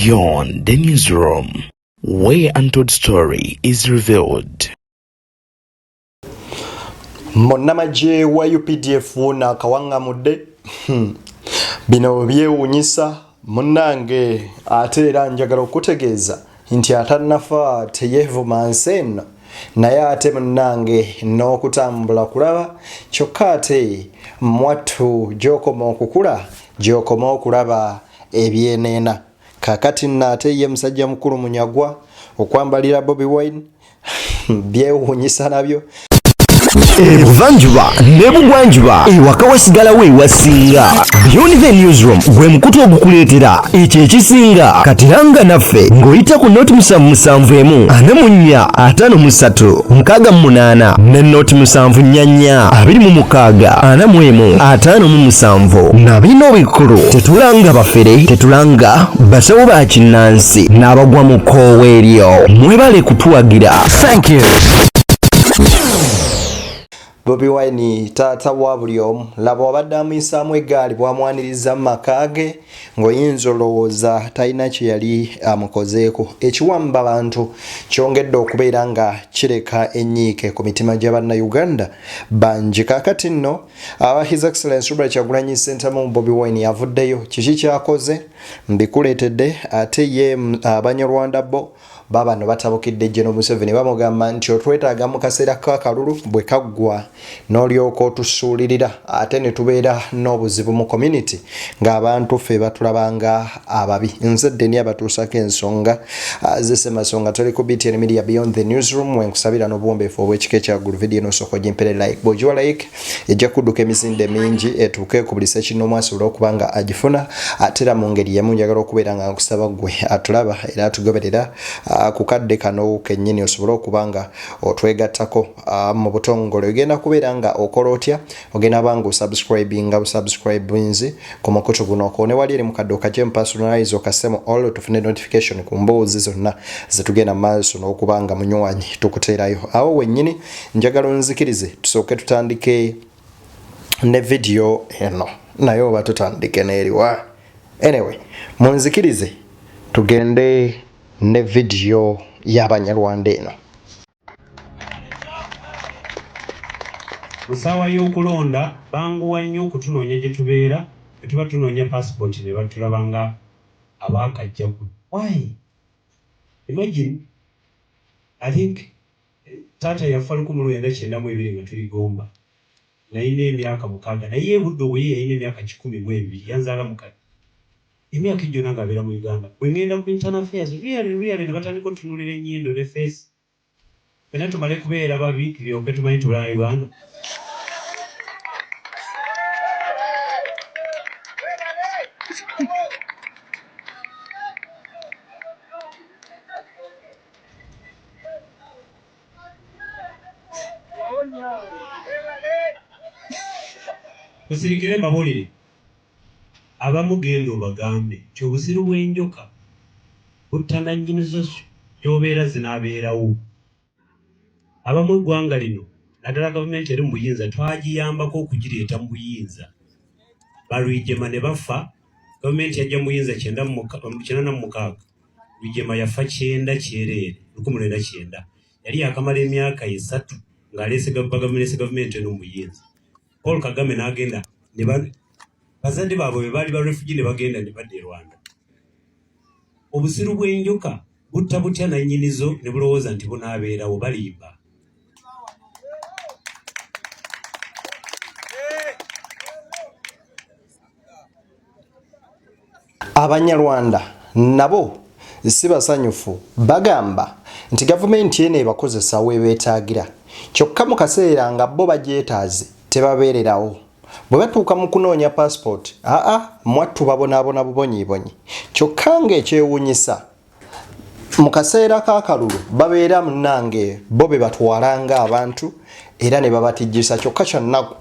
Beyond the newsroom, where untold story is revealed. Magye wa UPDF Wuuno Kawangamudde bino byewuunyisa munnange ate era njagala okutegeeza nti atannafa teyeevuma nsi eno naye ate munnange n'okutambula kulaba kyokka ate mwattu gy'okoma okukula gy'okoma okulaba ebyeneena. Kakati nate ye musajja mukulu munyagwa okwambalira Bobi Wine byewuunyisa nabyo. Ebuvanjuba nebugwanjuba ewaka wasigala we wasinga. Beyond the newsroom gwe mukutu ogukuleetera ekyo ekisinga katiranga naffe ng'oyita ku noti 771 453 688 ne noti 744 26 45 na bino bikulu tetulanga bafere tetulanga basawo ba kinnansi n'abagwa mu kkoowa eryo mwebale kutuwagira. Thank you. Bobi Wine taata wa buli omu laba obadde amuyisaamu eggaali bwamwaniriza mu maka ge ng'oyinza olowooza talina kye yali amukozeeko. Ekiwamba abantu kyongedde okubeera nga kireka ennyiike ku mitima gy'Abannayuganda bangi. Kaakati nno His Excellency Robert Kyagulanyi Ssentamu Bobi Wine yavuddeyo. Kiki kyakoze mbikuleetedde ate ye Abanyarwanda bo babano batabukidde General Museveni bamugamba nti otwetaaga mu kaseera k'akalulu bwe kaggwa n'olyoka otusuulirira ate ne tubeera n'obuzibu mu community ng'abantu ffe batulabanga ababi. Nze Deni abatuusako ensonga z'Ssemasonga tuli ku BTN Media Beyond the Newsroom wenkusabira n'obuwombeefu obw'ekika ekyaggulu video n'osooka ogimpere like. Bw'ogiwa like ejja kudduka emisinde mingi etuuke ku buli sekinoomu asobola okuba nga agifuna ate era mu ngeri yemu njagala okubeera nga nkusaba ggwe atulaba era atugoberera ku kadde kano kennyini osobola okuba nga otwegattako mu butongole. Ogenda kubeera nga okola otya ogenda banga osubscribinga busubscribinzi ku mukutu guno okone wali eri mu kadde okakyemu personalize okasemu all tufune notification ku mboozi zonna zetugenda maaso n'okuba nga munywanyi tukuteerayo. Awo wennyini njagala onzikirize tusooke tutandike ne video eno naye oba tutandike n'eriwa. Anyway munzikirize tugende ne video y'Abanyarwanda eno. Musawa y'okulonda banguwa nnyo okutunoonya gye tubeera tetuba tunoonya passport ne batulabanga abaakajjaku. Why? Imagine, I think taata yafa 1992 nga tuyigomba nayina emyaka 6 naye ebudde obwe yayina emyaka 12 yanzaala mukali emyaka gyonna ng'abeera mu Uganda. Bwe ngenda mu internal affairs really ne batandika otunuulira ennyindo ne face fena tumale kubeera babi tulyoke tumanyi tulaba Uganda. Tusirikire mabulire abamu genda obagambe nti obuziru bw'enjoka buttana nnyinizo gy'obeera zinaabeerawo. Abamu eggwanga lino naddala gavumenti eri mu buyinza twagiyambako okugireeta mu buyinza. Balwijema ne bafa gavumenti yajja mu buyinza 86 Lwijema yafa 9 kyereere 1990 yali yakamala emyaka 3 ng'aleese gavumenti eno mu buyinza. Paul Kagame n'agenda bazadde baabwe bwe baali ba refugee ne bagenda ne badda e Rwanda. Obusiru bw'enjoka butta butya nannyinizo ne bulowooza nti bunaabeerawo balimba. Abanyarwanda nabo si basanyufu bagamba nti gavumenti eno ebakozesa weebeetaagira kyokka mu kaseera nga bo bagyetaaze tebabeererawo. Bwe batuuka mu kunoonya passport mwattu babonaabona bubonyiibonyi. Kyokka ng'ekyewuunyisa mu kaseera k'akalulu babeera munnange bo be batwalanga abantu era ne babatijjisa. Kyokka kyannaku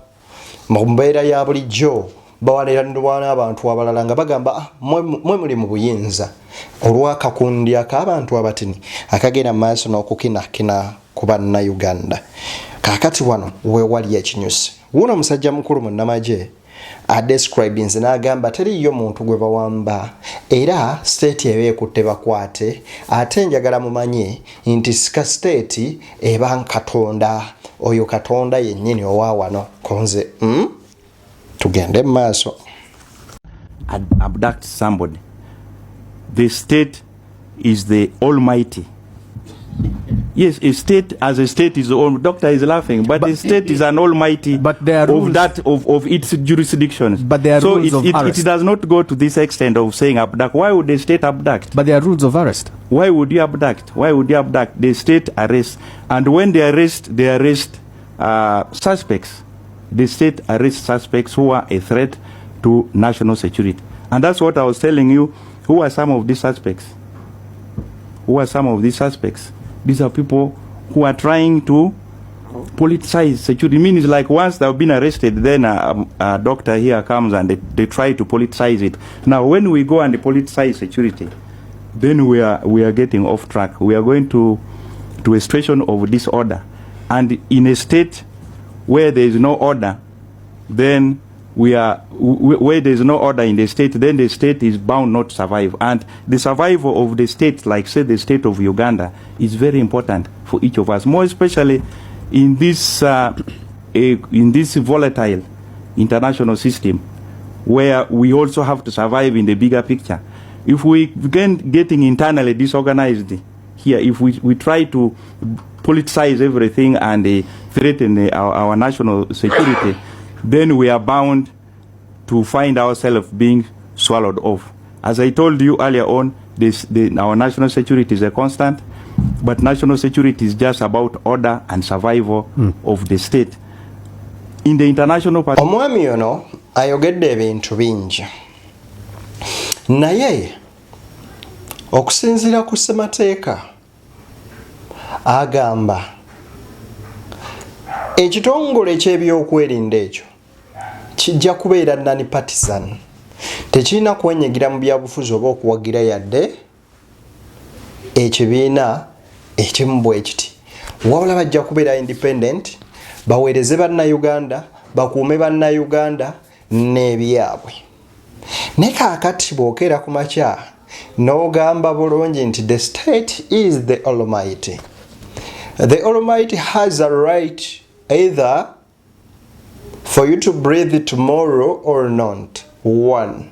mu mbeera ya bulijjo bawalirana n'abantu abalala nga bagamba mwe muli mu buyinza olw'akakundi ak'abantu abatini akagenda mu maaso n'okukinakina ku Bannayuganda. Kaakati wano we wali ekinyusi. Wuuno musajja mukulu munnamagye describing n'agamba teriyo muntu gwe bawamba era state ebeekutte bakwate ate njagala mumanye nti sika state eba nkatonda oyo katonda yennyini owa wano konze tugende mu maaso. Abduct somebody. The state is the almighty. Yes, a state as a state is all. Doctor is laughing, but the state is an almighty. But there are rules of its jurisdictions. But there are rules of arrest. It does not go to this extent of saying abduct. Why would the state abduct? But there are rules of arrest. Why would you abduct? Why would you abduct? The state arrests, and when they arrest suspects. The state arrests suspects who are a threat to national security. And that's what I was telling you. Who are some of these suspects? Who are some of these suspects? These are people who are trying to politicize security. Means like once they've been arrested, then a doctor here comes and they try to politicize it. Now, when we go and politicize security, then we are getting off track. We are going to a situation of disorder. And in a state where there is no order, then where there is no order in the state, then the state is bound not to survive. And the survival of the state, like say the state of Uganda, is very important for each of us, more especially in this volatile international system, where we also have to survive in the bigger picture. If we begin getting internally disorganized here, if we try to politicize everything and threaten our national security, then we are bound to find ourselves being swallowed off. As I told you earlier on, our national security is a constant, but national security is just about order and survival of the state. In the international... Omwami ono ayogedde ebintu bingi. Naye okusinziira ku ssemateeka agamba ekitongole eky'ebyokwerinda ekyo kijja kubeera nani partisan, tekirina kwenyigira mu byabufuzi oba okuwagira yadde ekibiina ekimu bwe kiti, wabula bajja kubeera independent, baweereze bannayuganda, bakuume bannayuganda n'ebyabwe. Ne kaakati bw'okeera ku makya n'ogamba bulungi nti the state is the almighty. The almighty has a right either for you to breathe tomorrow or not. One.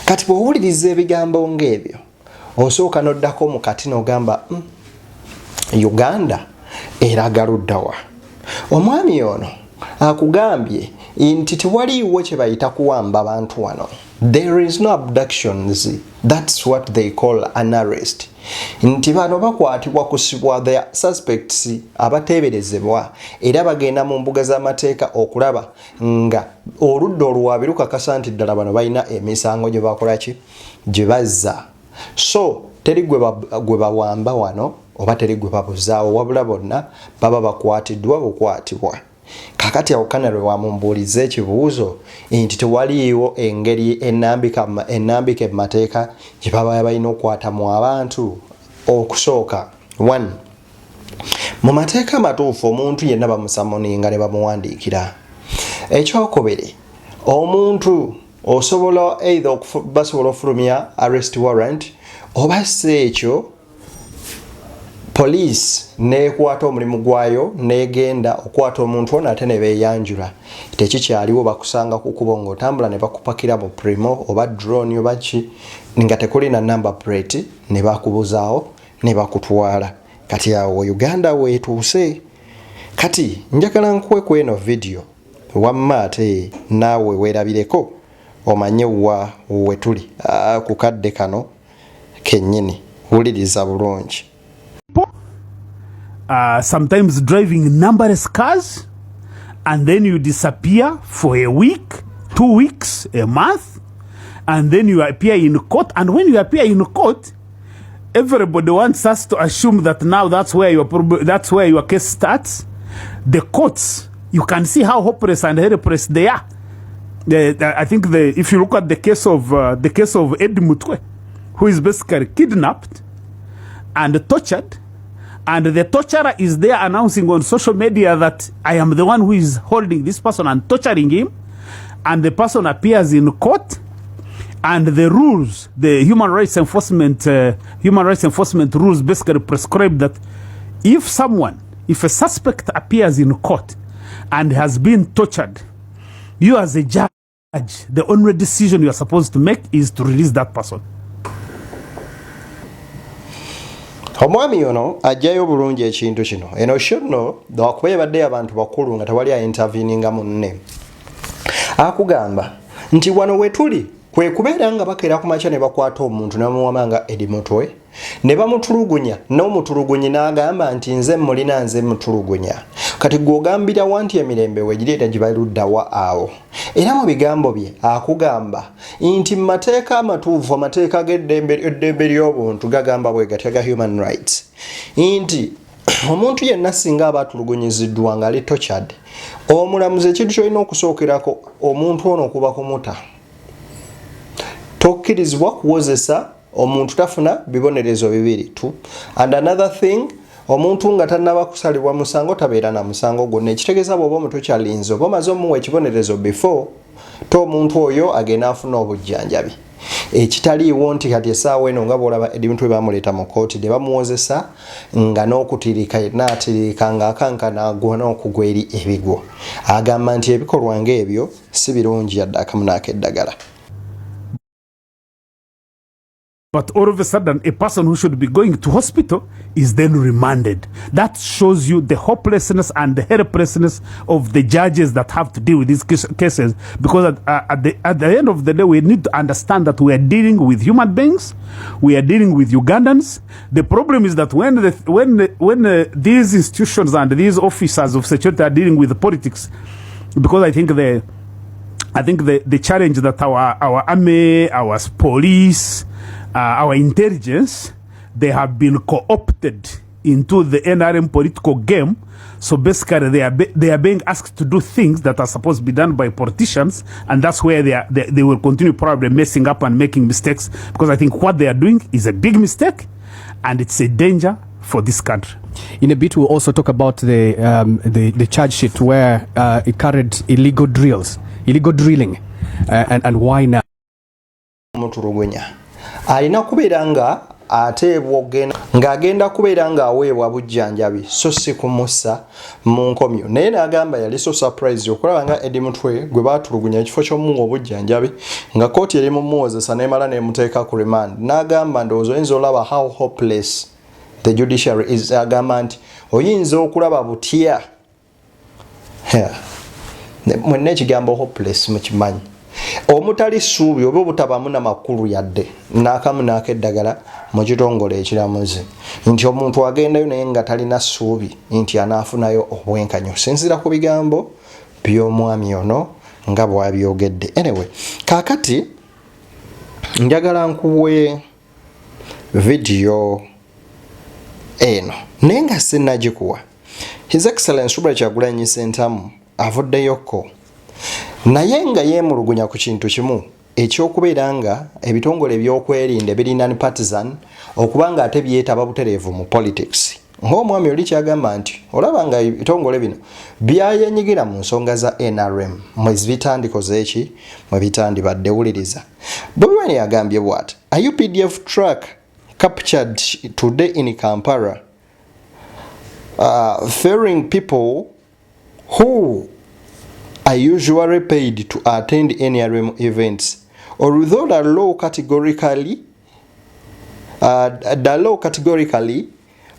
Kati bw'owuliriza ebigambo ng'ebyo osooka n'oddako mu kati n'ogamba Uganda eraga ludda wa? Omwami ono akugambye nti tewaliiwo kye bayita kuwamba abantu wano. There is no abductions. That's what they call an arrest. Nti bano bakwatibwa kusibwa the suspects abateeberezebwa era bagenda mu mbuga z'amateeka okulaba nga oludda oluwaabi lukakasa nti ddala bano balina emisango gye bakolaki gye bazza. So teri gwe bawamba wano oba teri gwe babuzaawo, wabula bonna baba bakwatiddwa bukwatibwa. Kakati awukana lwe wamumbuuliza ekibuuzo nti tewaliiwo engeri ennambika emateeka gye baba balina okukwatamu abantu. Okusooka 1. Mu mateeka amatuufu omuntu yenna bamusamoninga ne bamuwandiikira. Ekyokubiri, omuntu osobola either basobola ofulumya arrest warrant oba si ekyo police nekwata omulimu gwayo negenda okwata omuntu ono ate ne beeyanjula. Tekikyaliwo bakusanga ku kubo ng'otambula ne bakupakira mu primo oba drone oba ki nga tekulina number plate ne bakubuzaawo ne bakutwala. Kati awo Uganda weetuuse. Kati njagala nkuwe ku eno video wamma ate naawe weerabireko omanye wa wetuli ku kadde kano kennyini wuliriza bulungi. Sometimes driving numberless cars and then you disappear for a week, 2 weeks, a month, and then you appear in court. And when you appear in court, everybody wants us to assume that now that's where your case starts. The courts, you can see how hopeless and helpless they are. I think if you look at the case of Ed Mutwe, who is basically kidnapped and tortured and the torturer is there announcing on social media that I am the one who is holding this person and torturing him, and the person appears in court, and the rules, the human rights enforcement rules basically prescribe that if a suspect appears in court and has been tortured, you as a judge, the only decision you are supposed to make is to release that person. Omwami ono ajjayo bulungi ekintu kino. Eno shono lwakuba ebadde abantu bakulu nga tewali interveninga munne. Akugamba nti wano wetuli kwe kubeera nga bakeera ku makya ne bakwata omuntu n'amuwama nga edi mutwe ne bamutulugunya n'omutulugunyi n'agamba nti nze mulina nze mutulugunya kati gw'ogambira wanti emirembe wegireeta gye baluddawa awo. Era mu bigambo bye akugamba nti mu mateeka amatuufu amateeka g'eddembe ly'obuntu gagamba bwe gatya ga human rights nti omuntu yenna singa aba atulugunyiziddwa nga ali tortured, omulamuzi ekintu kyolina okusookerako omuntu ono okuba kumuta. Tokkirizibwa kuwozesa omuntu tafuna bibonerezo bibiri tu. And another thing, omuntu nga tannaba kusalibwa musango tabeera na musango gwonna. Ekitegeeza bw'oba omuntu kyalinze oba omaze omuwa ekibonerezo before to omuntu oyo agenda afuna obujjanjabi. Ekitaliiwo nti kati essaawa eno nga bw'olaba ebintu bye bamuleeta mu kooti ne bamuwozesa nga n'okutirika yenna atirika ng'akankana agwa n'okugwa eri ebigwo. Agamba nti ebikolwa ng'ebyo si birungi yadde akamu n'akeddagala. But all of a sudden, a person who should be going to hospital is then remanded. That shows you the hopelessness and the helplessness of the judges that have to deal with these cases. Because at the end of the day, we need to understand that we are dealing with human beings. We are dealing with Ugandans. The problem is that when these institutions and these officers of security are dealing with the politics, because I think the challenge that our army, our police, our intelligence, they have been co-opted into the NRM political game. So basically, they are being asked to do things that are supposed to be done by politicians, and that's where they will continue probably messing up and making mistakes, because I think what they are doing is a big mistake, and it's a danger for this country. In a bit, we'll also talk about the charge sheet where it carried illegal drilling, and why now. Alina kubeera nga ateebwa ng'agenda kubeera nga aweebwa bujjanjabi so si kumussa mu nkomyo. Naye n'agamba yali so surprise okulaba nga Eddie Mutwe gwe baatulugunya ekifo ky'omuwa obujjanjabi nga kooti eri mumuwozesa n'emala n'emuteeka ku remand. N'agamba ndowooza oyinza olaba how hopeless the judiciary is. Agamba nti oyinza okulaba butya mwenna ekigambo hopeless mukimanyi. Omutali ssuubi oba obutabamu n'amakulu yadde n'akamu n'akeddagala mu kitongole ekiramuzi nti omuntu agendayo naye nga talina ssuubi nti anaafunayo obwenkanyo. Sinzira ku bigambo by'omwami ono nga bw'abyogedde. Anyway, kaakati njagala nkuwe video eno naye nga sinnagikuwa. His Excellency Robert Kyagulanyi Ssentamu avuddeyoko naye nga yeemulugunya ku kintu kimu ekyokubeera nga ebitongole ebyokwerinda ebirina partisan okuba nga ate byetaba butereevu mu politics. Ng'omwami oli kyagamba nti olaba nga ebitongole bino byayenyigira mu nsonga za NRM mwezi bitandikoze eki mwe bitandibadde. Wuliriza. Bobi Wine yagambye bw'ati, a UPDF truck captured today in Kampala ferrying people who are usually paid to attend NRM events. Although the law categorically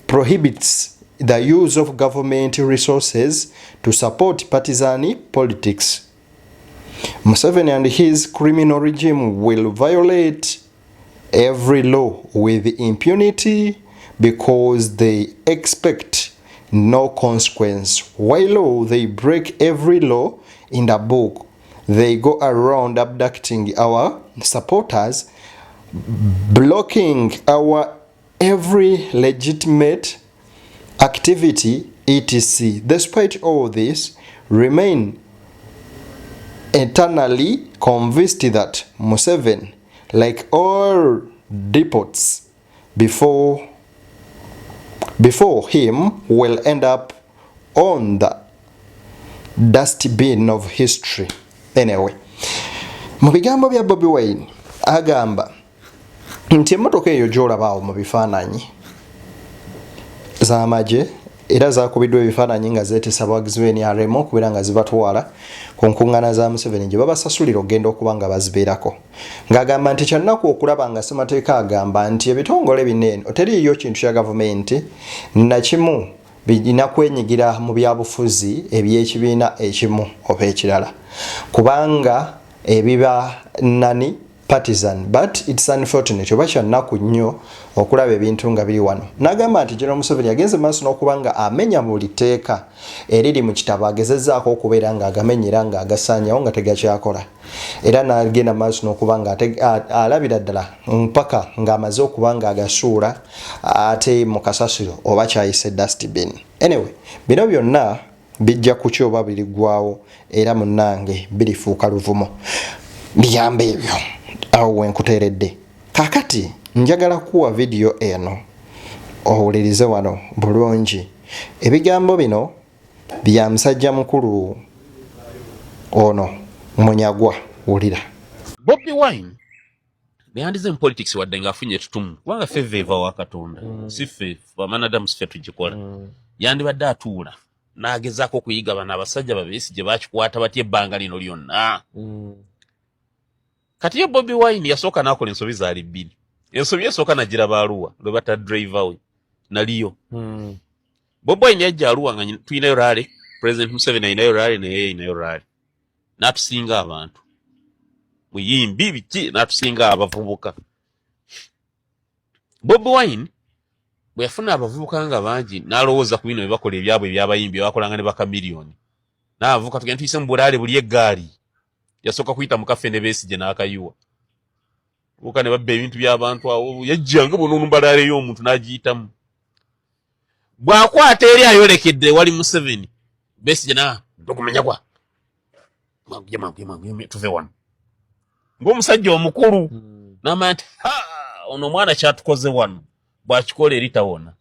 prohibits the use of government resources to support partisan politics, Museveni and his criminal regime will violate every law with impunity because they expect no consequence. While they break every law in the book, they go around abducting our supporters, blocking our every legitimate activity, etc. Despite all this, remain eternally convinced that Museveni, like all depots before before him will end up on the dustbin of history. Anyway, mu bigambo bya Bobi Wine agamba nti emmotoka eyo gy'olabaawo mu bifaananyi z'amagye era zakubiddwa ebifaananyi nga zeetesa abawagizi b'NRM okubeera nga zibatwala ku nkuŋŋaana za M7 gye babasasulira okugenda okuba nga bazibeerako, ng'agamba nti kyannaku okulaba nga ssemateeka agamba nti ebitongole binene teriiyo kintu kya gavumenti na kimu birina kwenyigira mu byabufuzi eby'ekibiina ekimu oba ekirala kubanga ebiba partisan, but it's unfortunate oba kyannaku nnyo okulaba ebintu nga biri wano. N'agamba nti General Museveni agenze maaso n'okuba nga amenya buli tteeka eriri mu kitabo agezezzaako okubeera nga agamenyera nga agasaanyawo nga tegakyakola, era n'agenda maaso n'okuba nga alabira ddala mpaka ng'amaze okuba nga agasuula ate mu kasasiro oba kyayise dustbin. Anyway, bino byonna bijja kuki oba biriggwawo era munnange birifuuka luvumo. Biyamba ebyo awo wenkuteeredde. Kakati njagala kuwa video eno owulirize wano bulungi. Ebigambo bino bya musajja mukulu ono Munyagwa. Wulira. Bobi Wine beyandize mu politics wadde ng'afunye ettutumu kubanga ffe eva wa Katonda si ffe bamanadamu si ffe tugikola. Yandibadde atuula n'agezaako okuyiga bano abasajja babeesi gye bakikwata batya ebbanga lino lyonna. Kati ye Bobi Wine yasooka n'akola ensobi zaali bbiri. Ensobi esooka n'agiraba Arua lwe bata driver we naliyo. Bobi Wine yajja Arua nga tuyinayo rally, President Museveni ayinayo rally naye ayinayo rally. N'atusinga abantu. Muyimbi biki n'atusinga abavubuka. Bobi Wine bwe yafuna abavubuka nga bangi n'alowooza ku bino bye bakola ebyabwe ebyabayimbi bakolanga ne baka miliyoni. N'abavubuka tugenda tuyise mu bulaale buli eggaali. Yasoka kuyita mu kaffe ne Besigye n'akayuwa. Buka ne babba ebintu by'abantu awo yajjanga bono mbalaale y'omuntu n'agiyitamu. Bw'akwata eri ayolekedde wali Museveni. Besigye na dokumenya kwa. Magye tuve wano. Ng'omusajja omukulu. N'amanya nti ono mwana kyatukoze wano. Bw'akikola eri tawona.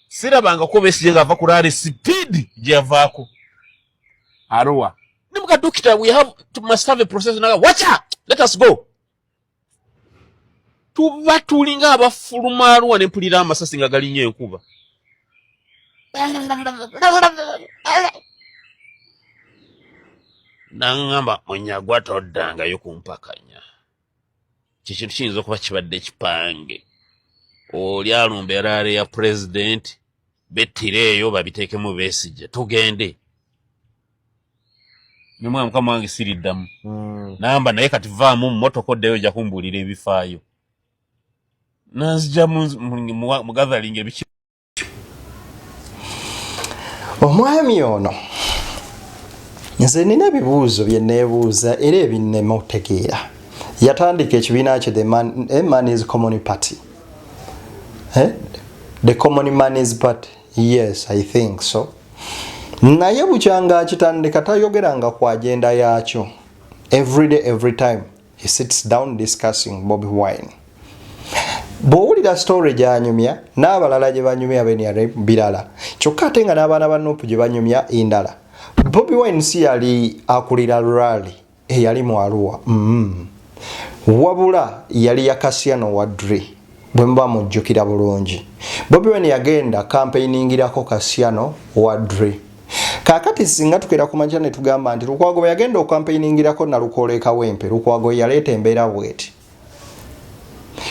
Sirabanga ko Besigye ng'ava ku rally speed gye yavaako. Arua. Nimuka doctor, must have a process. Watch out! Let us go. Tuba tulinga abafuluma Arua ne mpulira amasasi nga galinye enkuba. Nangamba Munyagwa toddanga yo kumpakanya. Kintu kiyinza okuba kibadde kipange. Oli alumba erale ya president bettireeyo babiteekemu Besigye tugende. Nimwe mukama wange siriddamu. Namba naye kati vaamu mmotoka oddeyo ojja kumbuulira ebifaayo. Nanzija mu gathering ebiki. Omwami ono nze nina ebibuuzo bye neebuuza era ebinnema okutegeera. Yatandika ekibiina kye the Man's Common Party. The Common Man's Party. Yes, I think so. Naye bukyanga akitandika tayogeranga ku agenda yakyo. Every day, every time he sits down discussing Bobi Wine. Bw'owulira story gy'anyumya n'abalala gye banyumya b'NRM birala. Kyokka ate nga n'abaana ba Nuupu gye banyumya indala. Bobi Wine si yali akulira rally eyali mu Arua. Wabula yali ya Kasiyano Wadri bwe mba mujjukira bulungi. Bobi Wine yagenda campaigningirako Kasiyano Wadri. Kakati singa tukera ku majja ne tugamba nti Lukwago yagenda okampaigingirako na Lukole Kawempe. Lukwago yaleeta embeera bweti.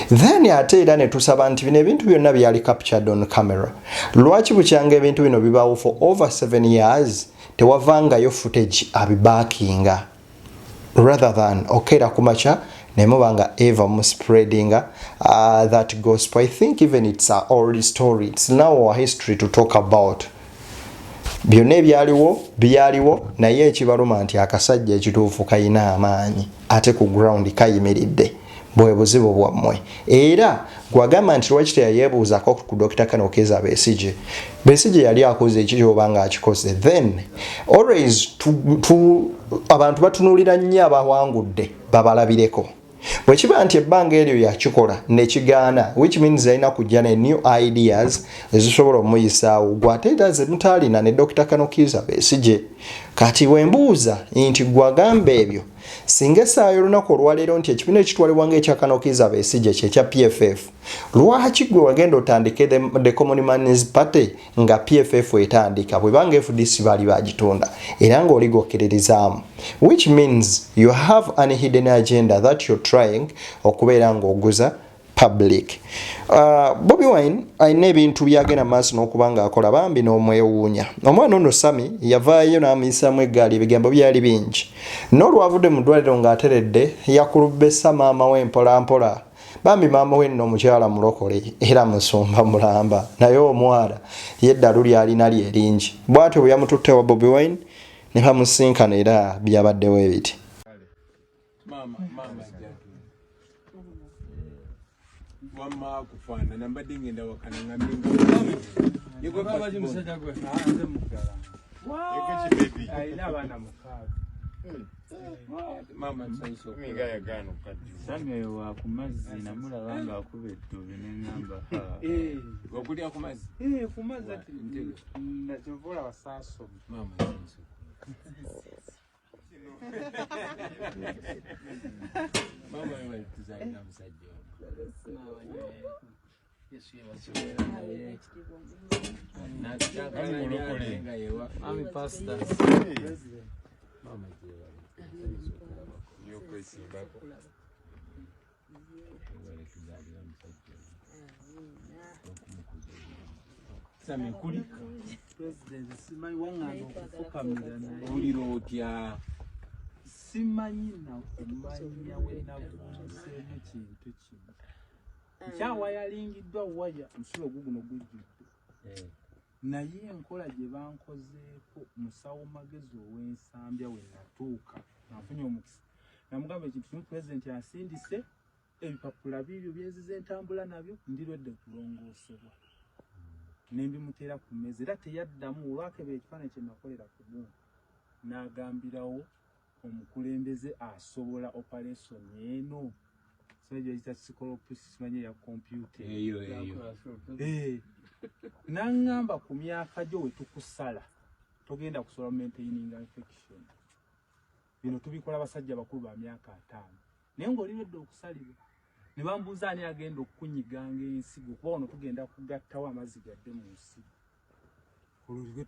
Then ate era ne tusaba nti bino ebintu byonna byali captured on camera. Lwaki bukyanga ebintu bino bibaawo for over 7 years tewavangayo footage abibaakinga. Rather than okera kumacha nemubanga eva mu spreading that gospel. I think even it's our old story. It's now our history to talk about. Byonna byaliwo naye ekibaluma nti akasajja ekituufu kayina amaanyi ate ku ground kayimiridde bwe buzibu bwammwe. Era gwagamba nti lwaki teyayeebuuzako ku Dr. Kano Keza Besigye yali akoze ekiri obanga akikoze. Then always abantu batunuulira nnyo abawangudde babalabireko. bwe kiba nti ebbanga eryo yakikola nekigaana, which means alina kujja ne new ideas ezisobola omuyisaawo, gwate era ze mutaalina ne Dr. Kanokiza Besigye. Kati wembuuza nti gwagamba ebyo singa essaayo olunaku olwaleero nti ekibiina ekitwalibwa ng'ekya Kanokiza Besigye kyekya PFF, lwaki gwe wagenda otandike the Common Man's Party nga PFF etandika bwebanga FDC baali bagitunda era ng'oligokkererizaamu, which means you have an hidden agenda that you're trying okubeera ng'oguza public. Bobi Wine ayina ebintu byagenda maaso n'okuba ng'akola bambi n'omwewuunya. Omwana ono Sami yavaayo n'amuyisaamu eggaali, ebigambo byali bingi. N'olwavudde mu ddwaliro ng'ateredde yakulubbesa maama we mpola mpola. Bambi maama we nno omukyala mulokole era musumba mulamba, naye omwana yeddalu lyalina lyeringi. Bw'atyo bwe yamututte wa Bobi Wine ne bamusinkana era byabaddewo ebiti. Mama kufana namba dingenda wakana ngaminga yego baba jimusajja gwe anze mukala yego chibebi aina bana mukala mama nsaiso minga yagano kati sange wa kumazi na mula banga akubetto binengamba gokuli akumazi kumazi ati na jovola wasaso mama nsaiso mama wewe tuzaina msajja I'm a pastor. Kyawa yalingiddwa waya musulo guguno gujjudde naye enkola gye bankozeeko musawo magezi ow'ensambya we natuuka nafunye omukisa namugamba ekintu pulezidenti asindise ebipapula bibyo byenziza entambula nabyo ndirwedde kulongoosebwa nembimuteera ku mmeeza era teyaddamu olwakebera ekifaananyi kye nakolera ku muntu n'agambirawo omukulembeze asobola operation eno Saja ita psikolopisi simanye ya computer eyo nangamba ku myaka gyo we tukusala togenda kusola maintaining infection bino tubikola basajja bakulu ba myaka 5 naye ng'oliredde okusalibwa ne bambuuza ani agenda okukunyiganga ensigo kuba ono tugenda kugattawo amazzi gadde mu nsi olulwe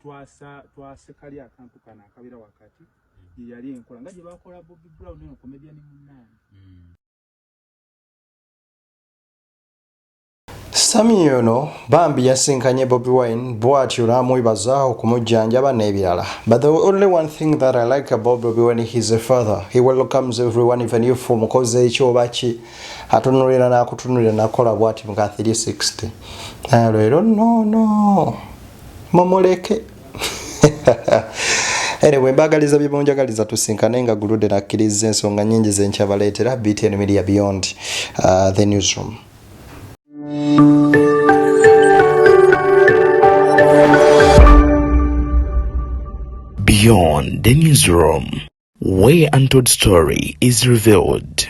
twasekali akantu kana akabira wakati ye yali enkola nga gye bakola Bobi Brown eno comedian munnaani Sami ono bambi yasinkanye Bobi Wine bw'atyo n'amwebaza okumujjanjaba n'ebirala. But the only one thing that I like about Bobi Wine, he's a father. He welcomes everyone, even if mukoze ekyoba ki atunulira n'akutunulira n'akola bw'ati mu 360. Leero no momoleke. Anyway, mbagaliza bibonjagaliza tusinkane nga gulude nakkiriza ensonga nnyingi zenkyabaleetera BTN Media Beyond the Newsroom. Beyond the Newsroom, where untold story is revealed.